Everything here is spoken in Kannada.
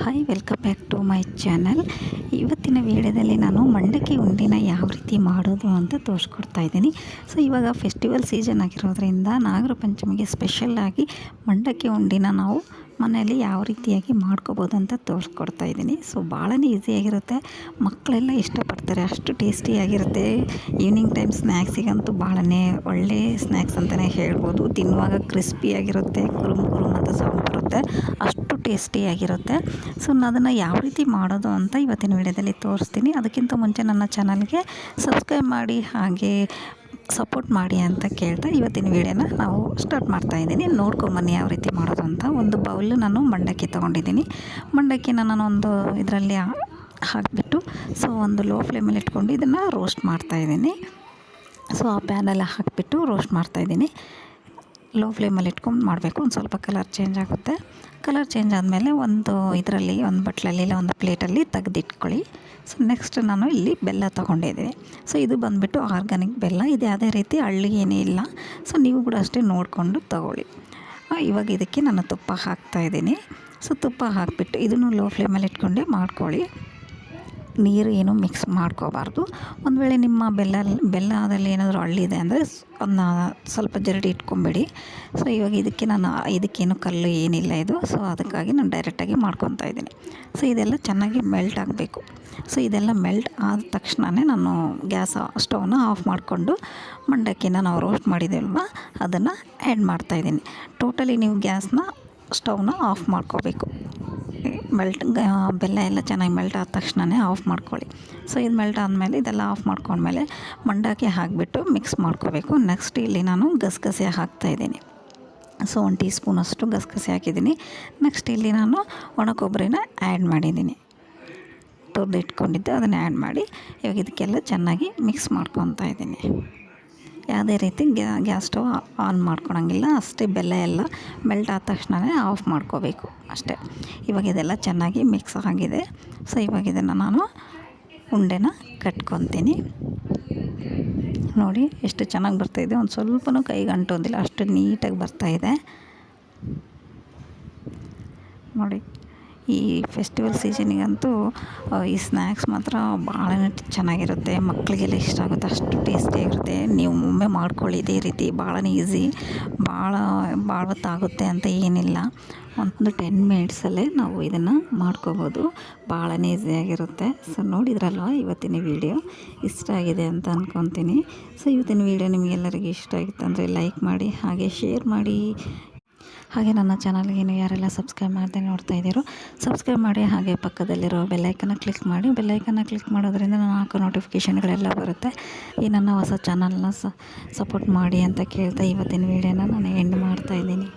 Hi, welcome back to my channel. ಇವತ್ತಿನ ವಿಡಿಯೋದಲ್ಲಿ ನಾನು ಮಂಡಕ್ಕಿ ಉಂಡೆನ ಯಾವ ರೀತಿ ಮಾಡೋದು ಅಂತ ತೋರಿಸ್ಕೊಡ್ತಾ ಇದ್ದೀನಿ. ಸೊ ಇವಾಗ ಫೆಸ್ಟಿವಲ್ ಸೀಸನ್ ಆಗಿರೋದ್ರಿಂದ ನಾಗರ ಪಂಚಮಿಗೆ ಸ್ಪೆಷಲ್ಲಾಗಿ ಮಂಡಕ್ಕಿ ಉಂಡೆನ ನಾವು ಮನೆಯಲ್ಲಿ ಯಾವ ರೀತಿಯಾಗಿ ಮಾಡ್ಕೋಬೋದು ಅಂತ ತೋರಿಸ್ಕೊಡ್ತಾ ಇದ್ದೀನಿ. ಸೊ ಭಾಳನೇ ಈಸಿಯಾಗಿರುತ್ತೆ, ಮಕ್ಕಳೆಲ್ಲ ಇಷ್ಟಪಡ್ತಾರೆ, ಅಷ್ಟು ಟೇಸ್ಟಿಯಾಗಿರುತ್ತೆ. ಈವ್ನಿಂಗ್ ಟೈಮ್ ಸ್ನ್ಯಾಕ್ಸಿಗಂತೂ ಭಾಳನೇ ಒಳ್ಳೆ ಸ್ನ್ಯಾಕ್ಸ್ ಅಂತಲೇ ಹೇಳ್ಬೋದು. ತಿನ್ನುವಾಗ ಕ್ರಿಸ್ಪಿಯಾಗಿರುತ್ತೆ, ಕುರುಮ್ ಕುರುಮ್ ಅಂತ ಸೌಂಡ್ ಬರುತ್ತೆ, ಅಷ್ಟು ಟೇಸ್ಟಿಯಾಗಿರುತ್ತೆ. ಸೊ ಅದನ್ನು ಯಾವ ರೀತಿ ಮಾಡೋದು ಅಂತ ಇವತ್ತಿನ ವಿಡಿಯೋದಲ್ಲಿ ತೋರಿಸ್ತೀನಿ. ಅದಕ್ಕಿಂತ ಮುಂಚೆ ನನ್ನ ಚಾನಲ್ಗೆ ಸಬ್ಸ್ಕ್ರೈಬ್ ಮಾಡಿ ಹಾಗೆ ಸಪೋರ್ಟ್ ಮಾಡಿ ಅಂತ ಕೇಳ್ತಾ ಇವತ್ತಿನ ವೀಡಿಯೋನ ನಾವು ಸ್ಟಾರ್ಟ್ ಮಾಡ್ತಾಯಿದ್ದೀನಿ. ನೋಡ್ಕೊಂಬನ್ನಿ ಯಾವ ರೀತಿ ಮಾಡೋದು ಅಂತ. ಒಂದು ಬೌಲು ನಾನು ಮಂಡಕ್ಕಿ ತೊಗೊಂಡಿದ್ದೀನಿ. ಮಂಡಕ್ಕಿನ ನಾನು ಒಂದು ಇದರಲ್ಲಿ ಹಾಕಿಬಿಟ್ಟು ಸೊ ಒಂದು ಲೋ ಫ್ಲೇಮಲ್ಲಿ ಇಟ್ಕೊಂಡು ಇದನ್ನು ರೋಸ್ಟ್ ಮಾಡ್ತಾಯಿದ್ದೀನಿ. ಸೊ ಆ ಪ್ಯಾನೆಲ್ಲ ಹಾಕಿಬಿಟ್ಟು ರೋಸ್ಟ್ ಮಾಡ್ತಾಯಿದ್ದೀನಿ. ಲೋ ಫ್ಲೇಮಲ್ಲಿ ಇಟ್ಕೊಂಡು ಮಾಡಬೇಕು. ಒಂದು ಸ್ವಲ್ಪ ಕಲರ್ ಚೇಂಜ್ ಆಗುತ್ತೆ. ಕಲರ್ ಚೇಂಜ್ ಆದಮೇಲೆ ಒಂದು ಇದರಲ್ಲಿ ಒಂದು ಬಟ್ಲಲ್ಲಿ ಇಲ್ಲ ಒಂದು ಪ್ಲೇಟಲ್ಲಿ ತೆಗೆದಿಟ್ಕೊಳ್ಳಿ. ಸೊ ನೆಕ್ಸ್ಟ್ ನಾನು ಇಲ್ಲಿ ಬೆಲ್ಲ ತೊಗೊಂಡಿದ್ದೀನಿ. ಸೊ ಇದು ಬಂದುಬಿಟ್ಟು ಆರ್ಗ್ಯಾನಿಕ್ ಬೆಲ್ಲ. ಇದು ಯಾವುದೇ ರೀತಿ ಹಳ್ಳಿ ಏನೂ ಇಲ್ಲ. ಸೊ ನೀವು ಕೂಡ ಅಷ್ಟೇ ನೋಡಿಕೊಂಡು ತೊಗೊಳ್ಳಿ. ಇವಾಗ ಇದಕ್ಕೆ ನಾನು ತುಪ್ಪ ಹಾಕ್ತಾಯಿದ್ದೀನಿ. ಸೊ ತುಪ್ಪ ಹಾಕಿಬಿಟ್ಟು ಇದನ್ನು ಲೋ ಫ್ಲೇಮಲ್ಲಿ ಇಟ್ಕೊಂಡೇ ಮಾಡ್ಕೊಳ್ಳಿ. ನೀರು ಏನು ಮಿಕ್ಸ್ ಮಾಡ್ಕೋಬಾರ್ದು. ಒಂದು ವೇಳೆ ನಿಮ್ಮ ಬೆಲ್ಲದಲ್ಲಿ ಏನಾದರೂ ಹಳ್ಳಿದೆ ಅಂದರೆ ಅದನ್ನ ಸ್ವಲ್ಪ ಜರಡಿ ಇಟ್ಕೊಂಬೇಡಿ. ಸೊ ಇವಾಗ ಇದಕ್ಕೇನು ಕಲ್ಲು ಏನಿಲ್ಲ ಇದು. ಸೊ ಅದಕ್ಕಾಗಿ ನಾನು ಡೈರೆಕ್ಟಾಗಿ ಮಾಡ್ಕೊತಾ ಇದ್ದೀನಿ. ಸೊ ಇದೆಲ್ಲ ಚೆನ್ನಾಗಿ ಮೆಲ್ಟ್ ಆಗಬೇಕು. ಸೊ ಇದೆಲ್ಲ ಮೆಲ್ಟ್ ಆದ ತಕ್ಷಣವೇ ನಾನು ಸ್ಟವ್ನ ಆಫ್ ಮಾಡಿಕೊಂಡು ಮಂಡಕ್ಕಿನ ನಾವು ರೋಸ್ಟ್ ಮಾಡಿದ್ದೇವಲ್ವ ಅದನ್ನು ಆ್ಯಡ್ ಮಾಡ್ತಾಯಿದ್ದೀನಿ. ಟೋಟಲಿ ನೀವು ಸ್ಟವ್ನ ಆಫ್ ಮಾಡ್ಕೋಬೇಕು. ಬೆಲ್ಲ ಎಲ್ಲ ಚೆನ್ನಾಗಿ ಮೆಲ್ಟ್ ಆದ ತಕ್ಷಣವೇ ಆಫ್ ಮಾಡ್ಕೊಳ್ಳಿ. ಸೊ ಇದು ಮೆಲ್ಟ್ ಆದಮೇಲೆ ಇದೆಲ್ಲ ಆಫ್ ಮಾಡ್ಕೊಂಡ್ಮೇಲೆ ಮಂಡಕ್ಕಿ ಹಾಕಿಬಿಟ್ಟು ಮಿಕ್ಸ್ ಮಾಡ್ಕೋಬೇಕು. ನೆಕ್ಸ್ಟ್ ಇಲ್ಲಿ ನಾನು ಗಸಗಸೆ ಹಾಕ್ತಾಯಿದ್ದೀನಿ. ಸೊ 1 ಟೀ ಸ್ಪೂನಷ್ಟು ಗಸಗಸೆ ಹಾಕಿದ್ದೀನಿ. ನೆಕ್ಸ್ಟ್ ಇಲ್ಲಿ ನಾನು ಒಣ ಕೊಬ್ಬರಿನ ಆ್ಯಡ್ ಮಾಡಿದ್ದೀನಿ. ತುರಿದು ಇಟ್ಕೊಂಡಿದ್ದೆ ಅದನ್ನು ಆ್ಯಡ್ ಮಾಡಿ ಇವಾಗ ಇದಕ್ಕೆಲ್ಲ ಚೆನ್ನಾಗಿ ಮಿಕ್ಸ್ ಮಾಡ್ಕೊತಾ ಇದ್ದೀನಿ. ಯಾವುದೇ ರೀತಿ ಗ್ಯಾಸ್ ಸ್ಟವ್ ಆನ್ ಮಾಡ್ಕೊಳಂಗಿಲ್ಲ. ಅಷ್ಟೇ ಬೆಲ್ಲ ಎಲ್ಲ ಮೆಲ್ಟ್ ಆದ ತಕ್ಷಣವೇ ಆಫ್ ಮಾಡ್ಕೋಬೇಕು ಅಷ್ಟೇ. ಇವಾಗ ಇದೆಲ್ಲ ಚೆನ್ನಾಗಿ ಮಿಕ್ಸ್ ಆಗಿದೆ. ಸೊ ಇವಾಗ ಇದನ್ನು ನಾನು ಉಂಡೆನ ಕಟ್ಕೊತೀನಿ. ನೋಡಿ ಎಷ್ಟು ಚೆನ್ನಾಗಿ ಬರ್ತಾಯಿದೆ. ಒಂದು ಸ್ವಲ್ಪನೂ ಕೈಗೆ ಅಂಟೋದಿಲ್ಲ, ಅಷ್ಟು ನೀಟಾಗಿ ಬರ್ತಾಯಿದೆ ನೋಡಿ. ಈ ಫೆಸ್ಟಿವಲ್ ಸೀಸನಿಗಂತೂ ಈ ಸ್ನ್ಯಾಕ್ಸ್ ಮಾತ್ರ ಭಾಳ ಚೆನ್ನಾಗಿರುತ್ತೆ, ಮಕ್ಕಳಿಗೆಲ್ಲ ಇಷ್ಟ ಆಗುತ್ತೆ, ಅಷ್ಟು ಟೇಸ್ಟಿಯಾಗಿರುತ್ತೆ. ನೀವು ಒಮ್ಮೆ ಮಾಡ್ಕೊಳ್ಳಿ ಇದೇ ರೀತಿ. ಭಾಳನೇ ಈಸಿ, ಭಾಳ ಹೊತ್ತಾಗುತ್ತೆ ಅಂತ ಏನಿಲ್ಲ. ಒಂದು 10 ಮಿನಿಟ್ಸಲ್ಲೇ ನಾವು ಇದನ್ನು ಮಾಡ್ಕೋಬೋದು. ಭಾಳನೇ ಈಸಿಯಾಗಿರುತ್ತೆ. ಸೊ ನೋಡಿದ್ರಲ್ವ ಇವತ್ತಿನ ವೀಡಿಯೋ ಇಷ್ಟ ಆಗಿದೆ ಅಂತ ಅಂದ್ಕೊತೀನಿ. ಸೊ ಇವತ್ತಿನ ವೀಡಿಯೋ ನಿಮಗೆಲ್ಲರಿಗೂ ಇಷ್ಟ ಆಗಿತ್ತು ಅಂದರೆ ಲೈಕ್ ಮಾಡಿ ಹಾಗೆ ಶೇರ್ ಮಾಡಿ. ಹಾಗೆ ನನ್ನ ಚಾನಲ್ಗೆ ಯಾರೆಲ್ಲ ಸಬ್ಸ್ಕ್ರೈಬ್ ಮಾಡದೆ ನೋಡ್ತಾ ಇದ್ದೀರೋ ಸಬ್ಸ್ಕ್ರೈಬ್ ಮಾಡಿ. ಹಾಗೆ ಪಕ್ಕದಲ್ಲಿರೋ ಬೆಲ್ಲೈಕನ್ನ ಕ್ಲಿಕ್ ಮಾಡಿ. ಬೆಲ್ಲೈಕನ್ನ ಕ್ಲಿಕ್ ಮಾಡೋದ್ರಿಂದ ನಾನು ಹಾಕೋ ನೋಟಿಫಿಕೇಷನ್ಗಳೆಲ್ಲ ಬರುತ್ತೆ. ಈ ನನ್ನ ಹೊಸ ಚಾನಲ್ನ ಸಪೋರ್ಟ್ ಮಾಡಿ ಅಂತ ಕೇಳ್ತಾ ಇವತ್ತಿನ ವೀಡಿಯೋನ ನಾನು ಎಂಡ್ ಮಾಡ್ತಾಯಿದ್ದೀನಿ.